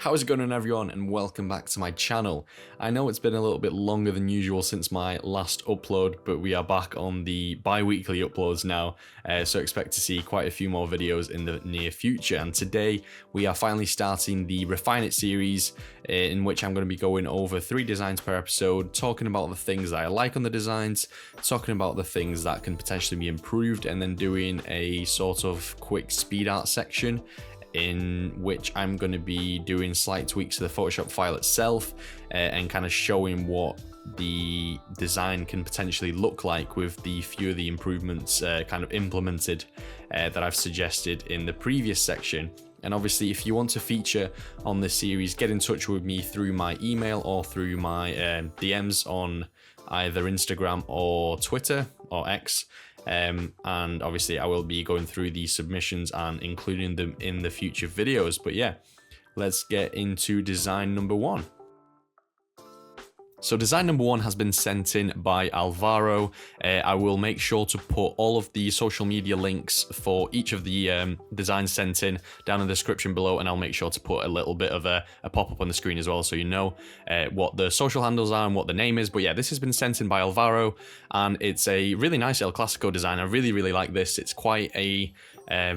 How's it going on, everyone, and welcome back to my channel. I know it's been a little bit longer than usual since my last upload, but we are back on the bi-weekly uploads now, so expect to see quite a few more videos in the near future. And today we are finally starting the Refine It series, in which I'm going to be going over 3 designs per episode, talking about the things that I like on the designs, talking about the things that can potentially be improved, and then doing a sort of quick speed art section in which I'm going to be doing slight tweaks to the Photoshop file itself and kind of showing what the design can potentially look like with the few of the improvements kind of implemented that I've suggested in the previous section. And obviously, if you want to feature on this series, get in touch with me through my email or through my DMs on either Instagram or Twitter or X. And obviously I will be going through these submissions and including them in the future videos. But yeah, let's get into design number 1. So design number 1 has been sent in by Alvaro. I will make sure to put all of the social media links for each of the designs sent in down in the description below, and I'll make sure to put a little bit of a pop-up on the screen as well, so you know what the social handles are and what the name is. But yeah, this has been sent in by Alvaro, and it's a really nice El Clasico design. I really like this. It's quite a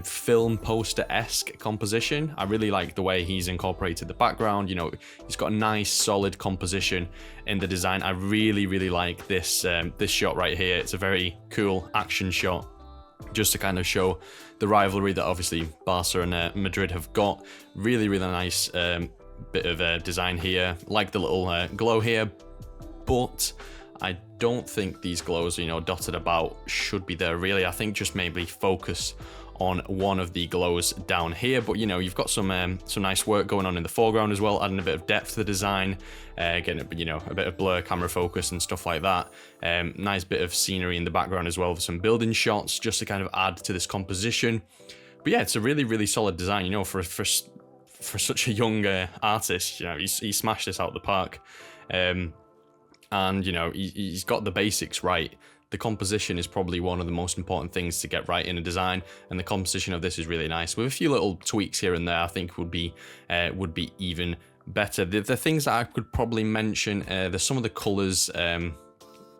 film poster-esque composition. I really like the way he's incorporated the background. You know, he's got a nice solid composition in the design. I really like this this shot right here. It's a very cool action shot, just to kind of show the rivalry that obviously Barca and Madrid have got. Really nice bit of design here. Like the little glow here, but I don't think these glows, you know, dotted about should be there really. I think just maybe focus on one of the glows down here. But you know, you've got some nice work going on in the foreground as well, adding a bit of depth to the design, getting you know, a bit of blur, camera focus and stuff like that. Nice bit of scenery in the background as well, with some building shots just to kind of add to this composition. But yeah, it's a really solid design, you know, for such a young artist. You know, he smashed this out the park. And you know, he's got the basics right. The composition is probably one of the most important things to get right in a design, and the composition of this is really nice. With a few little tweaks here and there, I think would be even better. The things that I could probably mention, there's some of the colors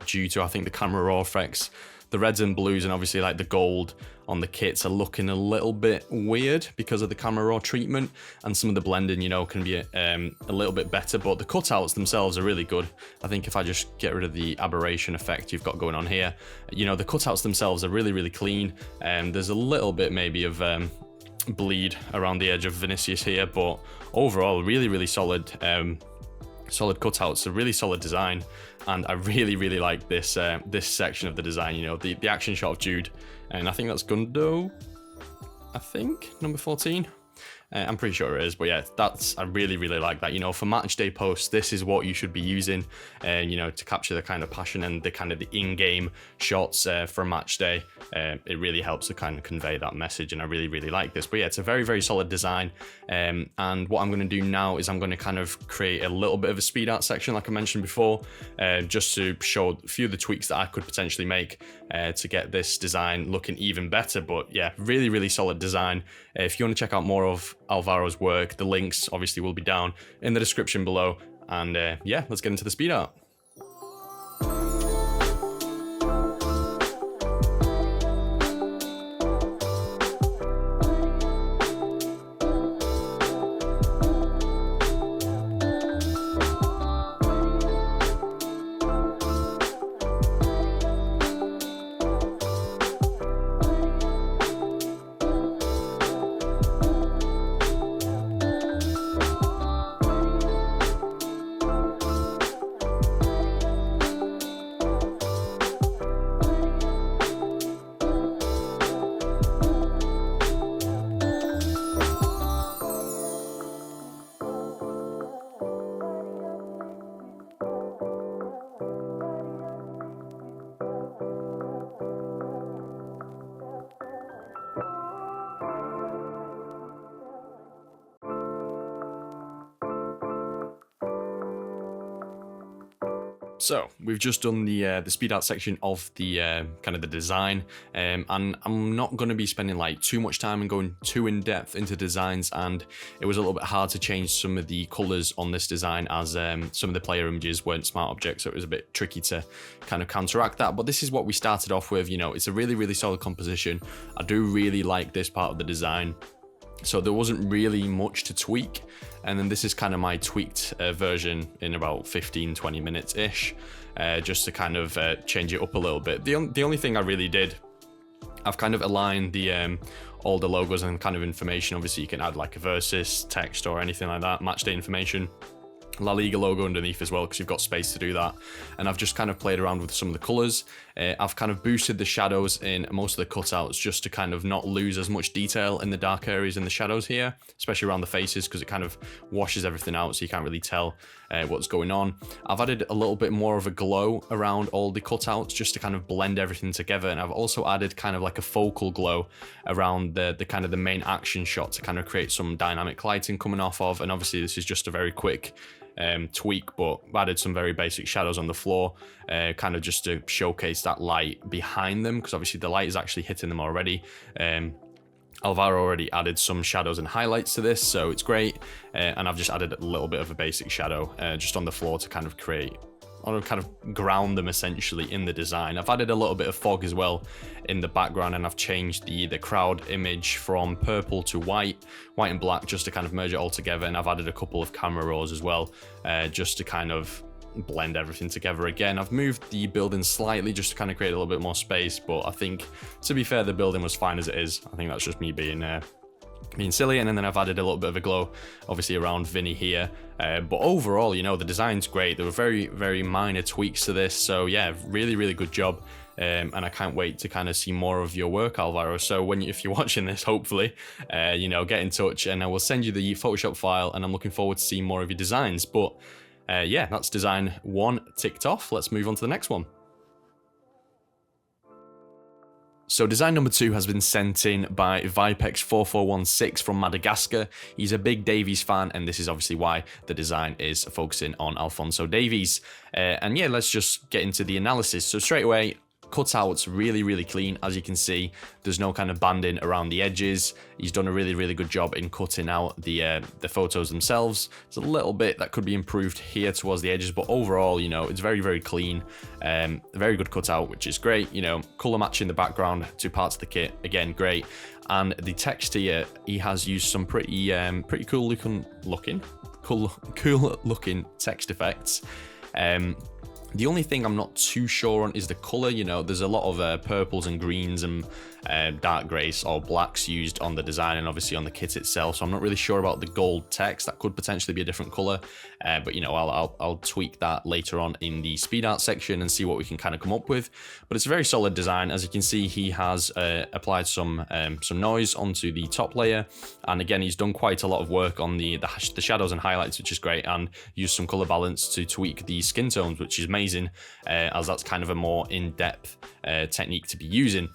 due to, I think, the camera raw effects. The reds and blues and obviously like the gold on the kits are looking a little bit weird because of the camera raw treatment, and some of the blending, you know, can be a little bit better, but the cutouts themselves are really good. I think if I just get rid of the aberration effect you've got going on here, you know, the cutouts themselves are really clean. There's a little bit maybe of bleed around the edge of Vinicius here, but overall really solid cutouts, a really solid design. And I really like this this section of the design, you know, the action shot of Jude, and I think that's Gundo, I think, number 14. I'm pretty sure it is, but yeah, I really like that. You know, for match day posts, this is what you should be using, you know, to capture the kind of passion and the kind of the in-game shots for a match day. It really helps to kind of convey that message, and I really like this. But yeah, it's a very solid design. And what I'm going to do now is I'm going to kind of create a little bit of a speed art section, like I mentioned before, just to show a few of the tweaks that I could potentially make to get this design looking even better. But yeah, really solid design. If you want to check out more of Alvaro's work, the links obviously will be down in the description below. And yeah, let's get into the speed art. So we've just done the speed art section of the kind of the design, and I'm not going to be spending like too much time and going too in depth into designs. And it was a little bit hard to change some of the colors on this design, as some of the player images weren't smart objects, so it was a bit tricky to kind of counteract that. But this is what we started off with. You know, it's a really solid composition. I do really like this part of the design. So there wasn't really much to tweak, and then this is kind of my tweaked version in about 15-20 minutes ish, just to kind of change it up a little bit. The only thing I really did, I've kind of aligned the all the logos and kind of information. Obviously you can add like a versus text or anything like that, match day information, La Liga logo underneath as well, because you've got space to do that. And I've just kind of played around with some of the colors. I've kind of boosted the shadows in most of the cutouts just to kind of not lose as much detail in the dark areas in the shadows here, especially around the faces, because it kind of washes everything out, so you can't really tell what's going on. I've added a little bit more of a glow around all the cutouts just to kind of blend everything together. And I've also added kind of like a focal glow around the kind of the main action shot to kind of create some dynamic lighting coming off of. And obviously this is just a very quick tweak, but added some very basic shadows on the floor, kind of just to showcase that light behind them, because obviously the light is actually hitting them already. Alvaro already added some shadows and highlights to this, so it's great. And I've just added a little bit of a basic shadow just on the floor to kind of create, or kind of ground them essentially in the design. I've added a little bit of fog as well in the background, and I've changed the crowd image from purple to white and black, just to kind of merge it all together. And I've added a couple of camera rolls as well, just to kind of blend everything together again. I've moved the building slightly just to kind of create a little bit more space, but I think, to be fair, the building was fine as it is. I think that's just me being silly. And then I've added a little bit of a glow obviously around Vinny here, but overall, you know, the design's great. There were very minor tweaks to this, so yeah, really good job. And I can't wait to kind of see more of your work, Alvaro. So if you're watching this, hopefully you know, get in touch and I will send you the Photoshop file, and I'm looking forward to seeing more of your designs. But yeah, that's design 1 ticked off. Let's move on to the next one. So design number 2 has been sent in by Vipex4416 from Madagascar. He's a big Davies fan, and this is obviously why the design is focusing on Alphonso Davies. And yeah, let's just get into the analysis. So straight away, cutouts really clean. As you can see, there's no kind of banding around the edges. He's done a really good job in cutting out the photos themselves. There's a little bit that could be improved here towards the edges, but overall, you know, it's very clean. A very good cutout, which is great. You know, color matching the background to parts of the kit, again, great. And the text here, he has used some pretty cool looking text effects. The only thing I'm not too sure on is the color. You know, there's a lot of purples and greens and dark grays or blacks used on the design and obviously on the kit itself. So I'm not really sure about the gold text. That could potentially be a different color. But you know, I'll tweak that later on in the speed art section and see what we can kind of come up with. But it's a very solid design. As you can see, he has applied some noise onto the top layer, and again, he's done quite a lot of work on the shadows and highlights, which is great, and used some color balance to tweak the skin tones, which is amazing, as that's kind of a more in-depth technique to be using.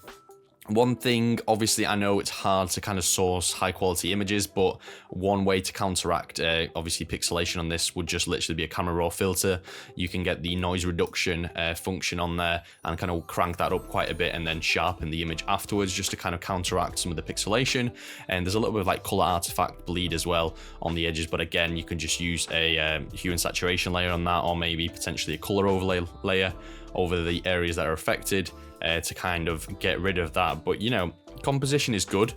One thing, obviously, I know it's hard to kind of source high quality images, but one way to counteract obviously pixelation on this would just literally be a camera raw filter. You can get the noise reduction function on there and kind of crank that up quite a bit and then sharpen the image afterwards just to kind of counteract some of the pixelation. And there's a little bit of like color artifact bleed as well on the edges, but again, you can just use a hue and saturation layer on that, or maybe potentially a color overlay layer over the areas that are affected to kind of get rid of that. But you know, composition is good.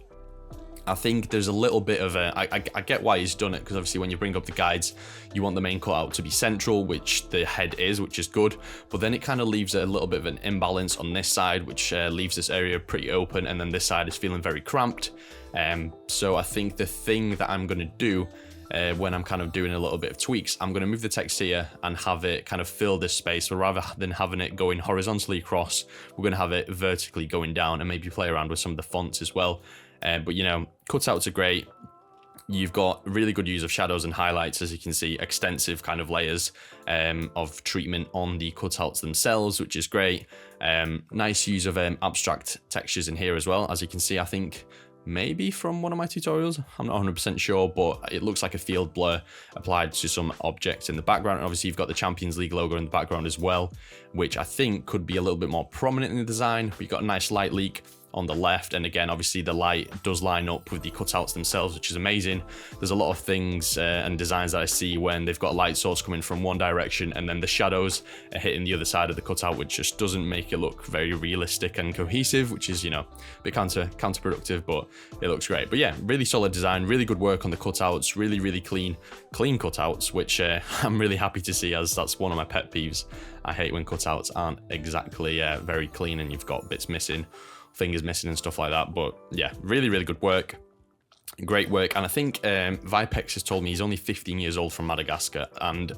I think there's a little bit of a, I get why he's done it, because obviously when you bring up the guides, you want the main cutout to be central, which the head is, which is good, but then it kind of leaves a little bit of an imbalance on this side, which leaves this area pretty open, and then this side is feeling very cramped. So I think the thing that I'm going to do when I'm kind of doing a little bit of tweaks, I'm going to move the text here and have it kind of fill this space. So rather than having it going horizontally across, we're going to have it vertically going down, and maybe play around with some of the fonts as well. But you know, cutouts are great. You've got really good use of shadows and highlights, as you can see, extensive kind of layers of treatment on the cutouts themselves, which is great. Nice use of abstract textures in here as well. As you can see, I think maybe from one of my tutorials. I'm not 100% sure, but it looks like a field blur applied to some objects in the background. And obviously you've got the Champions League logo in the background as well, which I think could be a little bit more prominent in the design. But you've got a nice light leak on the left, and again, obviously the light does line up with the cutouts themselves, which is amazing. There's a lot of things and designs that I see when they've got a light source coming from one direction and then the shadows are hitting the other side of the cutout, which just doesn't make it look very realistic and cohesive, which is, you know, a bit counterproductive, but it looks great. But yeah, really solid design, really good work on the cutouts, really clean cutouts, which I'm really happy to see, as that's one of my pet peeves. I hate when cutouts aren't exactly very clean and you've got bits missing, fingers missing and stuff like that. But yeah, really good work, great work. And I think Vipex has told me he's only 15 years old from Madagascar, and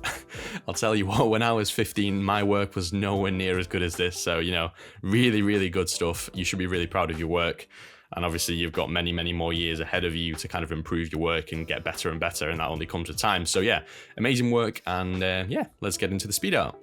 I'll tell you what, when I was 15 my work was nowhere near as good as this. So, you know, really good stuff. You should be really proud of your work, and obviously you've got many more years ahead of you to kind of improve your work and get better and better, and that only comes with time. So yeah, amazing work. And yeah, let's get into the speed art.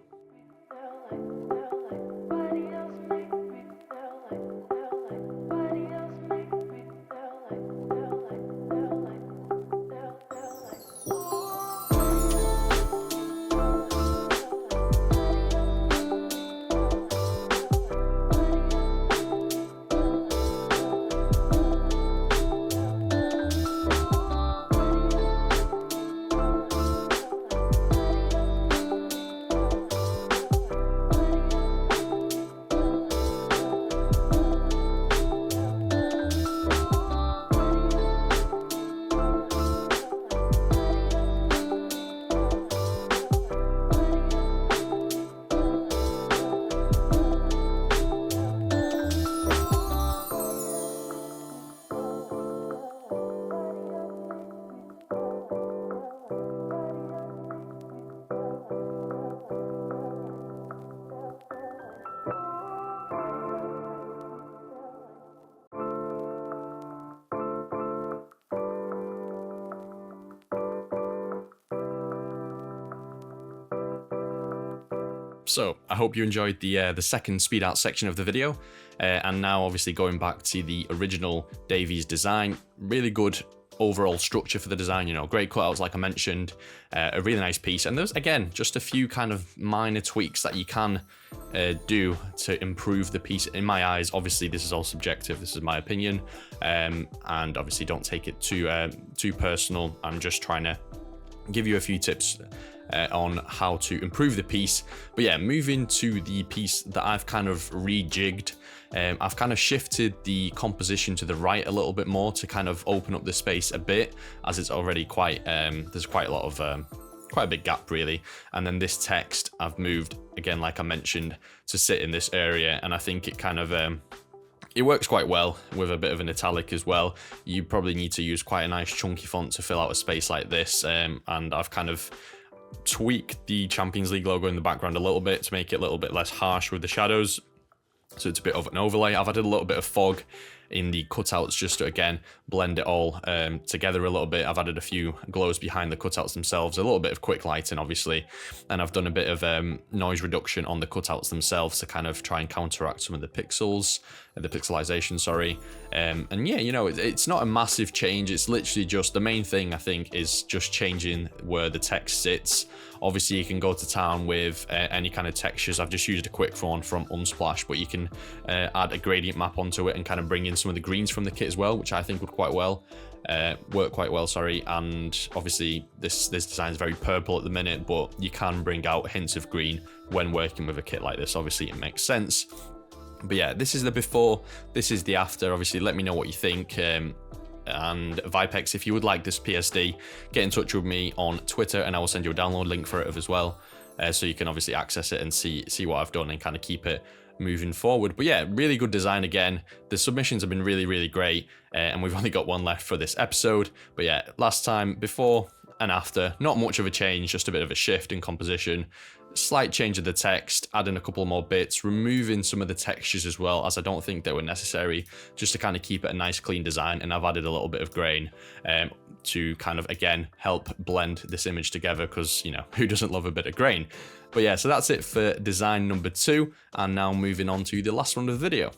So I hope you enjoyed the second speed art section of the video, and now obviously going back to the original Davies design. Really good overall structure for the design, you know, great cutouts like I mentioned, a really nice piece. And there's, again, just a few kind of minor tweaks that you can do to improve the piece in my eyes. Obviously this is all subjective, this is my opinion, and obviously don't take it too personal. I'm just trying to give you a few tips on how to improve the piece. But yeah, moving to the piece that I've kind of rejigged, I've kind of shifted the composition to the right a little bit more to kind of open up the space a bit, as it's already quite there's quite a lot of quite a big gap really. And then this text I've moved, again like I mentioned, to sit in this area, and I think it kind of it works quite well with a bit of an italic as well. You probably need to use quite a nice chunky font to fill out a space like this, and I've kind of tweaked the Champions League logo in the background a little bit to make it a little bit less harsh with the shadows, so it's a bit of an overlay. I've added a little bit of fog in the cutouts just to, again, blend it all together a little bit. I've added a few glows behind the cutouts themselves, a little bit of quick lighting obviously, and I've done a bit of noise reduction on the cutouts themselves to kind of try and counteract some of the pixels, the pixelization, sorry. And yeah, you know, it's not a massive change. It's literally just, the main thing I think is just changing where the text sits. Obviously you can go to town with any kind of textures. I've just used a quick one from Unsplash, but you can add a gradient map onto it and kind of bring in some of the greens from the kit as well, which I think would work quite well, sorry. And obviously this design is very purple at the minute, but you can bring out hints of green when working with a kit like this. Obviously it makes sense. But yeah, this is the before, this is the after. Obviously let me know what you think. And Vipex, if you would like this PSD, get in touch with me on Twitter and I will send you a download link for it as well, so you can obviously access it and see what I've done and kind of keep it moving forward. But yeah, really good design again. The submissions have been really great, and we've only got one left for this episode. But yeah, last time, before and after, not much of a change, just a bit of a shift in composition. Slight change of the text, adding a couple more bits, removing some of the textures as well, as I don't think they were necessary, just to kind of keep it a nice clean design. And I've added a little bit of grain to kind of, again, help blend this image together, because, you know, who doesn't love a bit of grain? But yeah, so that's it for design number 2, and now moving on to the last one of the video.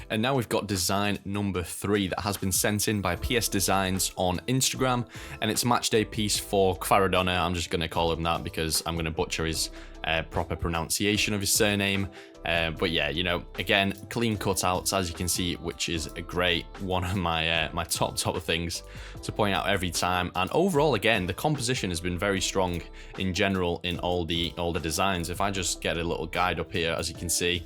And now we've got design number 3 that has been sent in by PS Designs on Instagram, and it's a matchday piece for Kvaradona. I'm just going to call him that because I'm going to butcher his proper pronunciation of his surname. But yeah, you know, again, clean cutouts, as you can see, which is a great one of my my top things to point out every time. And overall, again, the composition has been very strong in general in all the designs. If I just get a little guide up here, as you can see,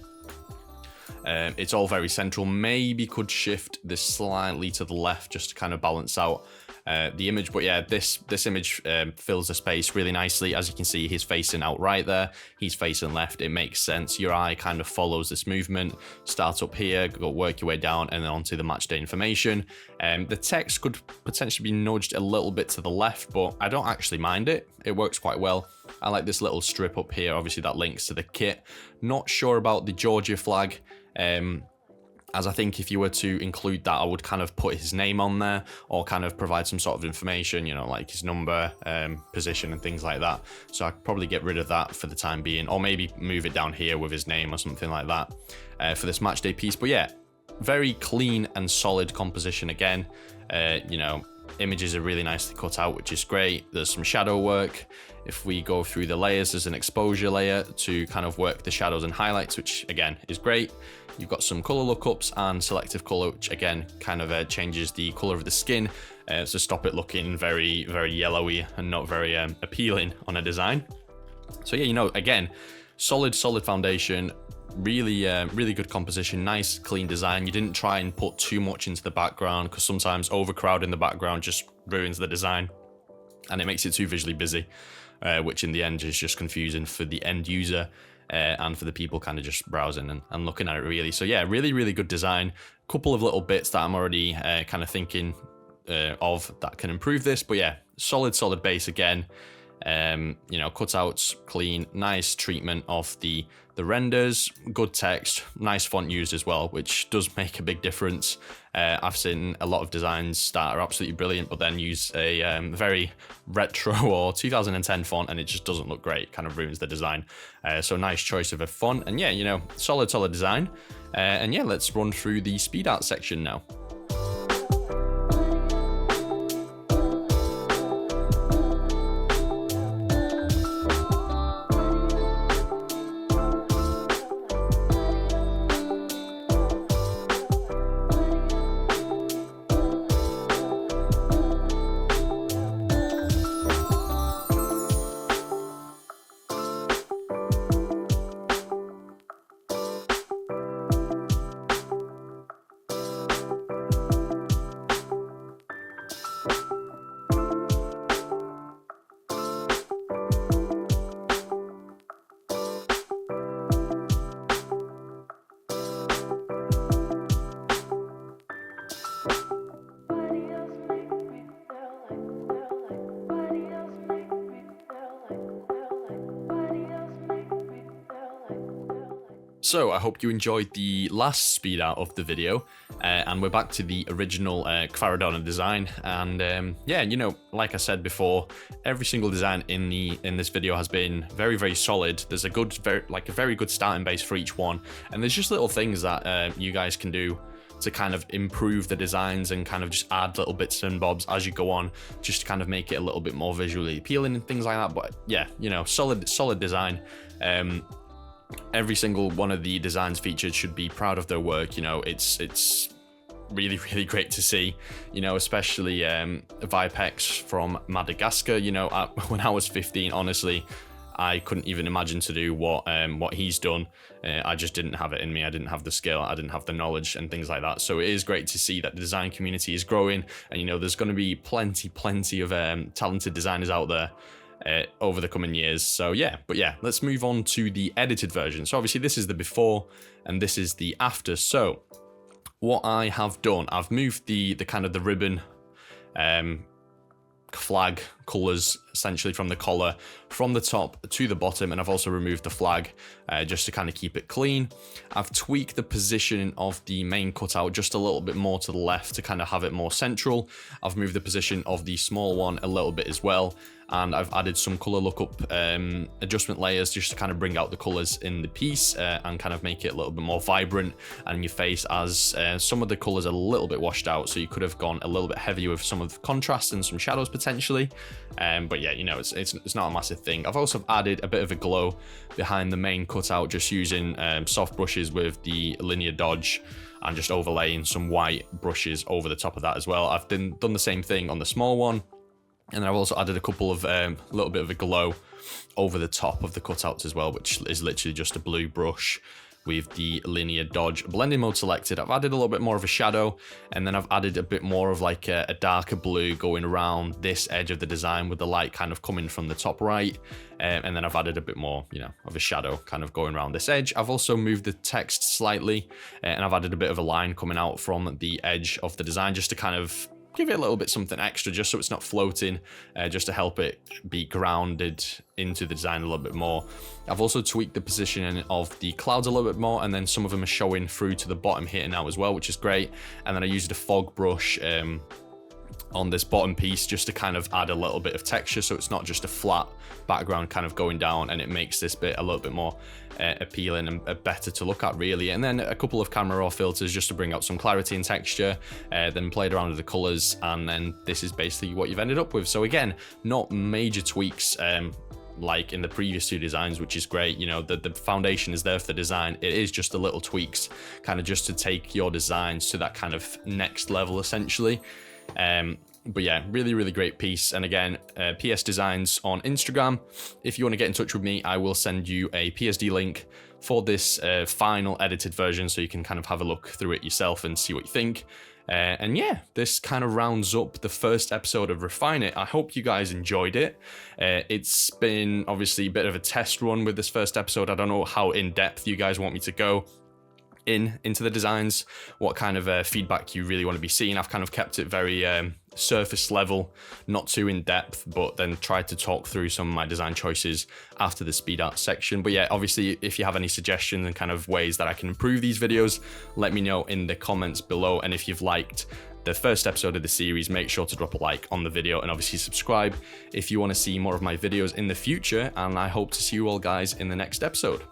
it's all very central. Maybe could shift this slightly to the left just to kind of balance out the image. But yeah, this image fills the space really nicely. As you can see, he's facing out right there, he's facing left. It makes sense. Your eye kind of follows this movement. Start up here, go work your way down, and then onto the matchday information. The text could potentially be nudged a little bit to the left, but I don't actually mind it. It works quite well. I like this little strip up here. Obviously, that links to the kit. Not sure about the Georgia flag. As I think if you were to include that, I would kind of put his name on there or kind of provide some sort of information, you know, like his number, position and things like that. So I'd probably get rid of that for the time being, or maybe move it down here with his name or something like that for this matchday piece. But yeah, very clean and solid composition again. You know, images are really nicely cut out, which is great. There's some shadow work. If we go through the layers, there's an exposure layer to kind of work the shadows and highlights, which again is great. You've got some color lookups and selective color, which again kind of changes the color of the skin to stop it looking very, very yellowy and not very appealing on a design. So yeah, you know, again, solid foundation, really really good composition, nice clean design. You didn't try and put too much into the background, because sometimes overcrowding the background just ruins the design and it makes it too visually busy, which in the end is just confusing for the end user and for the people kind of just browsing and looking at it really. So yeah, really good design. Couple of little bits that I'm already kind of thinking of that can improve this, but yeah, solid base again. You know, cutouts, clean, nice treatment of the renders, good text, nice font used as well, which does make a big difference. I've seen a lot of designs that are absolutely brilliant, but then use a very retro or 2010 font, and it just doesn't look great, kind of ruins the design. So nice choice of a font, and yeah, you know, solid design. And yeah, let's run through the speed art section now. So I hope you enjoyed the last speed art of the video, and we're back to the original Kvaradona design. And yeah, you know, like I said before, every single design in this video has been very solid. There's a very good starting base for each one, and there's just little things that you guys can do to kind of improve the designs and kind of just add little bits and bobs as you go on, just to kind of make it a little bit more visually appealing and things like that. But yeah, you know, solid design. Every single one of the designs featured should be proud of their work. You know, it's really great to see, you know, especially Vipex from Madagascar. You know, when I was 15, honestly, I couldn't even imagine to do what he's done. I just didn't have it in me. I didn't have the skill, I didn't have the knowledge and things like that. So it is great to see that the design community is growing, and you know, there's going to be plenty of talented designers out there over the coming years. So yeah, but yeah, let's move on to the edited version. So obviously this is the before and this is the after. So what I have done, I've moved the kind of the ribbon flag colors essentially from the collar from the top to the bottom, and I've also removed the flag just to kind of keep it clean. I've tweaked the position of the main cutout just a little bit more to the left to kind of have it more central. I've moved the position of the small one a little bit as well, and I've added some color lookup adjustment layers just to kind of bring out the colors in the piece and kind of make it a little bit more vibrant and in your face, as some of the colors are a little bit washed out, so you could have gone a little bit heavier with some of the contrast and some shadows potentially. But yeah, you know, it's not a massive thing. I've also added a bit of a glow behind the main cutout just using soft brushes with the linear dodge and just overlaying some white brushes over the top of that as well. I've done the same thing on the small one, and then I've also added a couple of little bit of a glow over the top of the cutouts as well, which is literally just a blue brush with the linear dodge blending mode selected. I've added a little bit more of a shadow, and then I've added a bit more of like a darker blue going around this edge of the design with the light kind of coming from the top right. And then I've added a bit more, you know, of a shadow kind of going around this edge. I've also moved the text slightly, and I've added a bit of a line coming out from the edge of the design just to kind of give it a little bit something extra, just so it's not floating, just to help it be grounded into the design a little bit more. I've also tweaked the positioning of the clouds a little bit more, and then some of them are showing through to the bottom here now as well, which is great. And then I used a fog brush on this bottom piece just to kind of add a little bit of texture, so it's not just a flat background kind of going down, and it makes this bit a little bit more appealing and better to look at really. And then a couple of camera raw filters just to bring out some clarity and texture, then played around with the colors, and then this is basically what you've ended up with. So again, not major tweaks like in the previous two designs, which is great. You know, the foundation is there for the design. It is just the little tweaks kind of just to take your designs to that kind of next level essentially. But yeah, really, really great piece. And again, PS Designs on Instagram. If you want to get in touch with me, I will send you a PSD link for this final edited version, so you can kind of have a look through it yourself and see what you think. And yeah, this kind of rounds up the first episode of Refine It. I hope you guys enjoyed it. It's been obviously a bit of a test run with this first episode. I don't know how in depth you guys want me to go into the designs, what kind of feedback you really want to be seeing. I've kind of kept it very surface level, not too in depth, but then tried to talk through some of my design choices after the speed art section. But yeah, obviously, if you have any suggestions and kind of ways that I can improve these videos, let me know in the comments below. And if you've liked the first episode of the series, make sure to drop a like on the video, and obviously subscribe if you want to see more of my videos in the future. And I hope to see you all guys in the next episode.